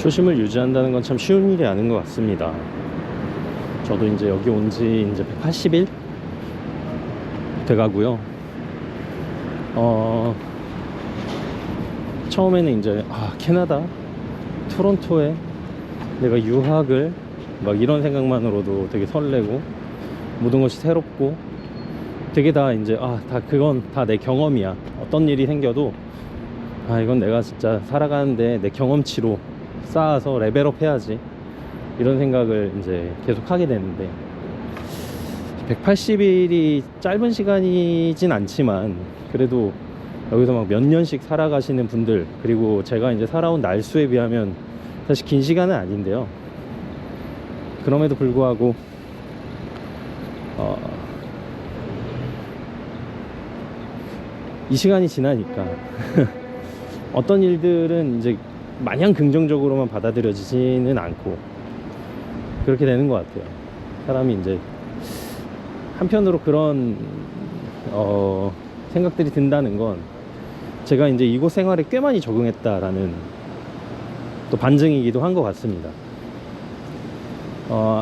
초심을 유지한다는 건 참 쉬운 일이 아닌 것 같습니다. 저도 이제 여기 온 지 이제 180일 돼가고요. 처음에는 이제 캐나다 토론토에 내가 유학을 막 이런 생각만으로도 되게 설레고 모든 것이 새롭고 되게 다 이제 다 그건 다 내 경험이야. 어떤 일이 생겨도 이건 내가 진짜 살아가는데 내 경험치로 쌓아서 레벨업 해야지, 이런 생각을 이제 계속 하게 되는데 180일이 짧은 시간이진 않지만 그래도 여기서 막 몇 년씩 살아가시는 분들, 그리고 제가 이제 살아온 날수에 비하면 사실 긴 시간은 아닌데요. 그럼에도 불구하고 이 시간이 지나니까 어떤 일들은 이제 마냥 긍정적으로만 받아들여지지는 않고 그렇게 되는 것 같아요. 사람이 이제 한편으로 그런 생각들이 든다는 건 제가 이제 이곳 생활에 꽤 많이 적응했다라는 또 반증이기도 한 것 같습니다.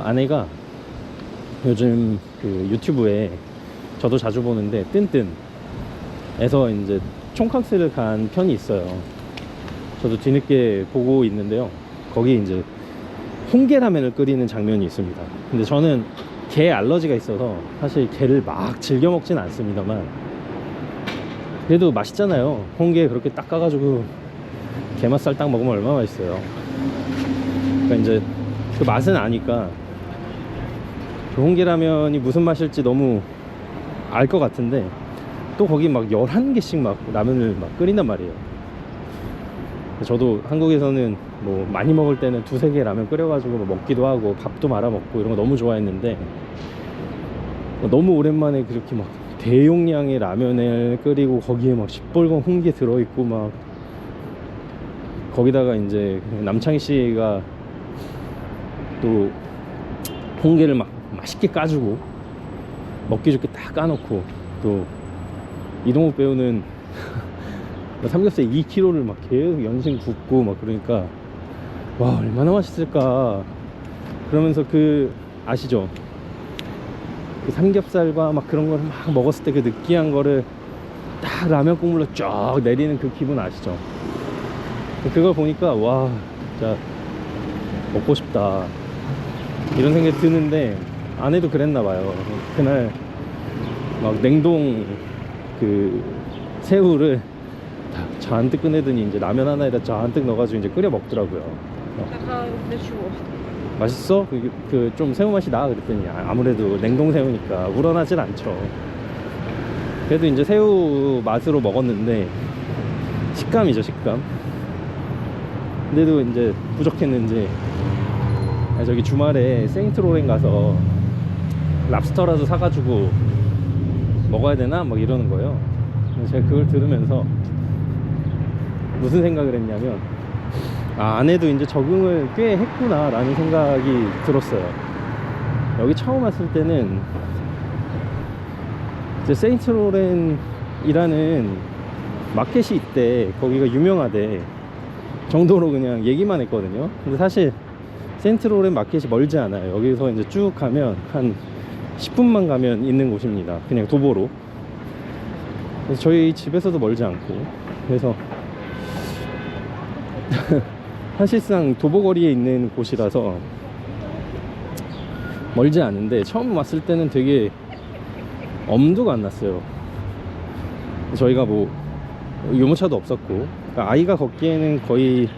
아내가 요즘 그 유튜브에 저도 자주 보는데 뜬뜬에서 이제 총캉스를 간 편이 있어요. 저도 뒤늦게 보고 있는데요. 거기 이제 홍게라면을 끓이는 장면이 있습니다. 근데 저는 게 알러지가 있어서 사실 게를 막 즐겨 먹진 않습니다만 그래도 맛있잖아요. 홍게 그렇게 닦아가지고 게맛살 딱 먹으면 얼마나 맛있어요. 그러니까 이제 그 맛은 아니까 그 홍게라면이 무슨 맛일지 너무 알 것 같은데 또 거기 막 11개씩 막 라면을 막 끓인단 말이에요. 저도 한국에서는 뭐 많이 먹을 때는 2-3개 라면 끓여가지고 먹기도 하고 밥도 말아 먹고 이런 거 너무 좋아했는데 너무 오랜만에 그렇게 막 대용량의 라면을 끓이고 거기에 막 시뻘건 홍게 들어있고 막 거기다가 이제 남창희 씨가 또 홍게를 막 맛있게 까주고 먹기 좋게 딱 까놓고 또 이동욱 배우는 삼겹살 2kg를 막 계속 연신 굽고 막 그러니까 와 얼마나 맛있을까. 그러면서 그 아시죠? 그 삼겹살과 막 그런 거를 막 먹었을 때 그 느끼한 거를 딱 라면 국물로 쫙 내리는 그 기분 아시죠? 그걸 보니까 와 진짜 먹고 싶다 이런 생각이 드는데 아내도 그랬나 봐요. 그날 막 냉동 그 새우를 다 잔뜩 꺼내더니 이제 라면 하나에다 잔뜩 넣어가지고 이제 끓여 먹더라고요. 맛있어? 그 좀 새우 맛이 나? 그랬더니 아무래도 냉동 새우니까 우러나질 않죠. 그래도 이제 새우 맛으로 먹었는데 식감이죠, 식감. 근데도 이제 부족했는지 저기 주말에 세인트로렌 가서 랍스터라도 사가지고 먹어야 되나? 막 이러는 거예요. 제가 그걸 들으면서 무슨 생각을 했냐면 아내도 이제 적응을 꽤 했구나 라는 생각이 들었어요. 여기 처음 왔을 때는 이제 세인트로렌이라는 마켓이 있대, 거기가 유명하대 정도로 그냥 얘기만 했거든요. 근데 사실 세인트로렌 마켓이 멀지 않아요. 여기서 이제 쭉 가면 한 10분만 가면 있는 곳입니다. 그냥 도보로. 그래서 저희 집에서도 멀지 않고, 그래서 사실상 도보거리에 있는 곳이라서 멀지 않은데 처음 왔을 때는 되게 엄두가 안 났어요. 저희가 뭐 유모차도 없었고, 그러니까 아이가 걷기에는 거의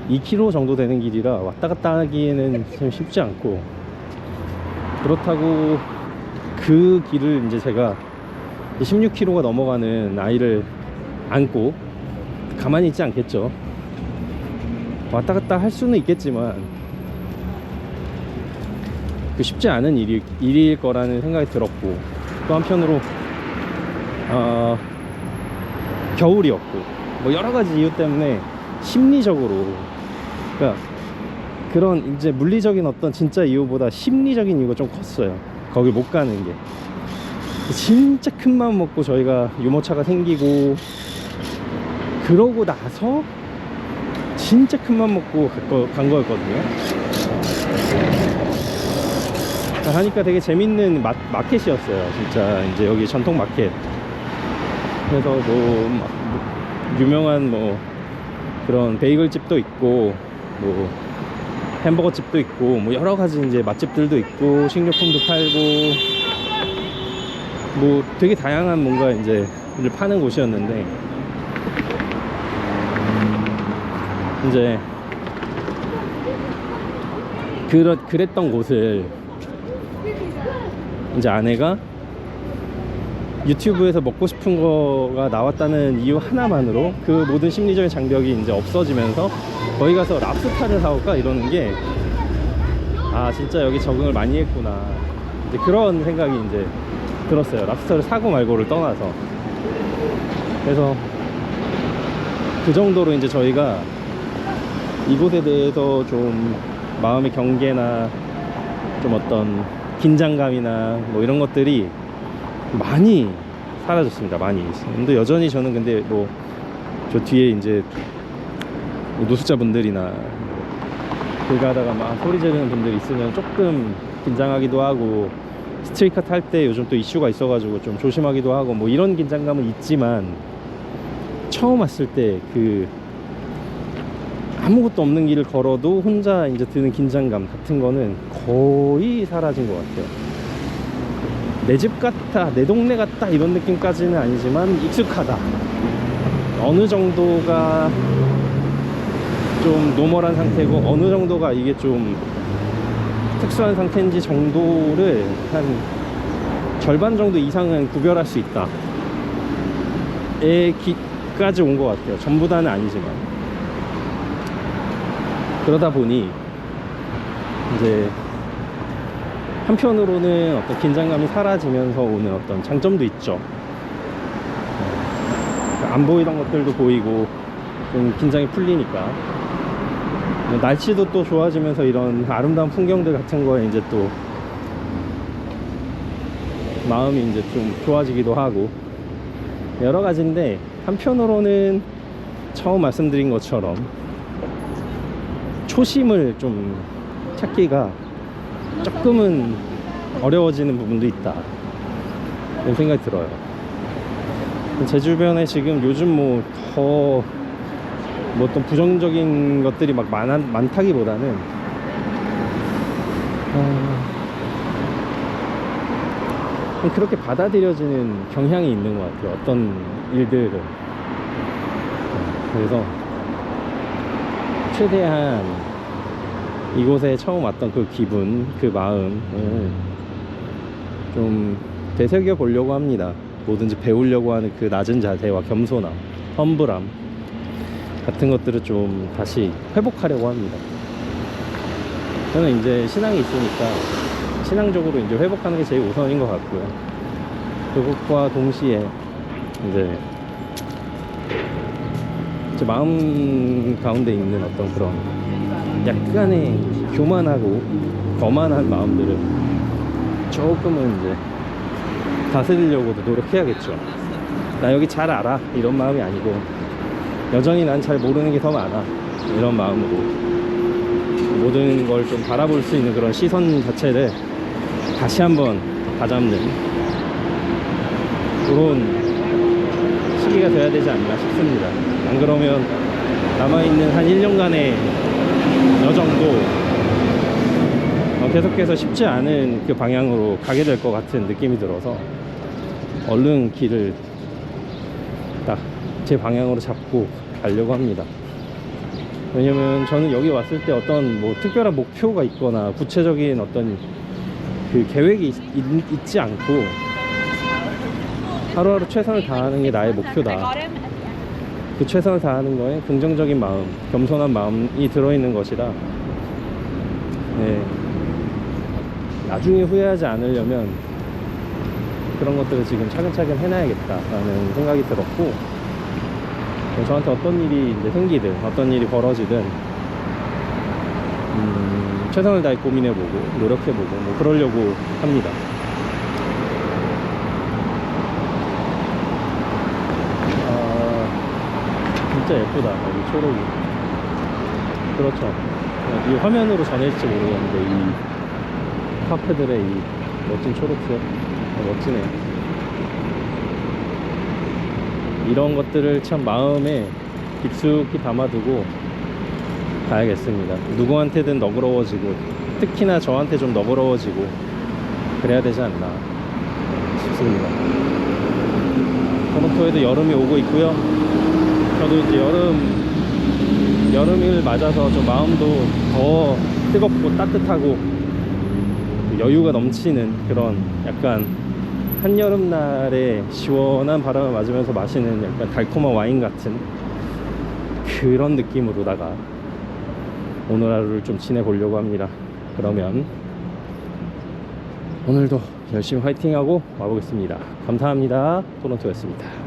2km 정도 되는 길이라 왔다 갔다 하기에는 참 쉽지 않고, 그렇다고 그 길을 이제 제가 16km가 넘어가는 아이를 안고 가만히 있지 않겠죠. 왔다 갔다 할 수는 있겠지만 그 쉽지 않은 일일 거라는 생각이 들었고, 또 한편으로 겨울이었고 뭐 여러 가지 이유 때문에 심리적으로, 그러니까 그런 이제 물리적인 어떤 진짜 이유보다 심리적인 이유가 좀 컸어요. 거기 못 가는 게. 진짜 큰 마음 먹고 저희가 유모차가 생기고 그러고 나서 진짜 큰 맘 먹고 간 거였거든요. 하니까 되게 재밌는 마켓이었어요. 진짜 이제 여기 전통 마켓. 그래서 유명한 그런 베이글 집도 있고 햄버거 집도 있고 여러 가지 이제 맛집들도 있고 식료품도 팔고 되게 다양한 뭔가 이제 를 파는 곳이었는데 이제 그랬던 곳을 이제 아내가 유튜브에서 먹고 싶은 거가 나왔다는 이유 하나만으로 그 모든 심리적인 장벽이 이제 없어지면서 거기 가서 랍스타를 사올까 이러는 게 진짜 여기 적응을 많이 했구나 이제 그런 생각이 이제 들었어요. 랍스타를 사고 말고를 떠나서. 그래서 그 정도로 이제 저희가 이곳에 대해서 좀 마음의 경계나 좀 어떤 긴장감이나 이런 것들이 많이 사라졌습니다. 많이. 근데 여전히 저는 근데 저 뒤에 이제 노숙자분들이나 길 가다가 막 소리 지르는 분들이 있으면 조금 긴장하기도 하고 스트리카 탈 때 요즘 또 이슈가 있어가지고 좀 조심하기도 하고 이런 긴장감은 있지만 처음 왔을 때 아무것도 없는 길을 걸어도 혼자 이제 드는 긴장감 같은 거는 거의 사라진 것 같아요. 내 집 같다, 내 동네 같다 이런 느낌까지는 아니지만 익숙하다. 어느 정도가 좀 노멀한 상태고 어느 정도가 이게 좀 특수한 상태인지 정도를 한 절반 정도 이상은 구별할 수 있다 까지 온 것 같아요. 전부 다는 아니지만. 그러다 보니 이제 한편으로는 어떤 긴장감이 사라지면서 오는 어떤 장점도 있죠. 안 보이던 것들도 보이고 좀 긴장이 풀리니까 날씨도 또 좋아지면서 이런 아름다운 풍경들 같은 거에 이제 또 마음이 이제 좀 좋아지기도 하고 여러 가지인데 한편으로는 처음 말씀드린 것처럼 초심을 좀 찾기가 조금은 어려워지는 부분도 있다 이런 생각이 들어요. 제 주변에 지금 요즘 어떤 부정적인 것들이 막 많다기보다는 그렇게 받아들여지는 경향이 있는 것 같아요. 어떤 일들을. 그래서 최대한 이곳에 처음 왔던 그 기분, 그 마음을 좀 되새겨 보려고 합니다. 뭐든지 배우려고 하는 그 낮은 자세와 겸손함, 험불함 같은 것들을 좀 다시 회복하려고 합니다. 저는 이제 신앙이 있으니까 신앙적으로 이제 회복하는 게 제일 우선인 것 같고요. 그것과 동시에 이제 제 마음 가운데 있는 어떤 그런 약간의 교만하고 거만한 마음들을 조금은 이제 다스리려고도 노력해야겠죠. 나 여기 잘 알아 이런 마음이 아니고 여전히 난 잘 모르는 게 더 많아 이런 마음으로 모든 걸 좀 바라볼 수 있는 그런 시선 자체를 다시 한번 다잡는 그런 시기가 돼야 되지 않나 싶습니다. 안 그러면 남아있는 한 1년간의 여정도 계속해서 쉽지 않은 그 방향으로 가게 될 것 같은 느낌이 들어서 얼른 길을 딱 제 방향으로 잡고 가려고 합니다. 왜냐면 저는 여기 왔을 때 어떤 특별한 목표가 있거나 구체적인 어떤 그 계획이 있지 않고 하루하루 최선을 다하는 게 나의 목표다. 그 최선을 다하는 거에 긍정적인 마음, 겸손한 마음이 들어있는 것이라 나중에 후회하지 않으려면 그런 것들을 지금 차근차근 해놔야겠다라는 생각이 들었고, 저한테 어떤 일이 이제 생기든 어떤 일이 벌어지든 최선을 다해 고민해보고 노력해보고 그러려고 합니다. 진짜 예쁘다 여기 초록이. 그렇죠. 이 화면으로 전해질지 모르겠는데 이 카페들의 이 멋진 초록색 멋지네요. 이런 것들을 참 마음에 깊숙이 담아두고 가야겠습니다. 누구한테든 너그러워지고 특히나 저한테 좀 너그러워지고 그래야 되지 않나 싶습니다. 토론토에도 여름이 오고 있고요. 저도 이제 여름을 맞아서 좀 마음도 더 뜨겁고 따뜻하고 여유가 넘치는 그런 약간 한여름날에 시원한 바람을 맞으면서 마시는 약간 달콤한 와인 같은 그런 느낌으로다가 오늘 하루를 좀 지내보려고 합니다. 그러면 오늘도 열심히 화이팅하고 와보겠습니다. 감사합니다. 토론토였습니다.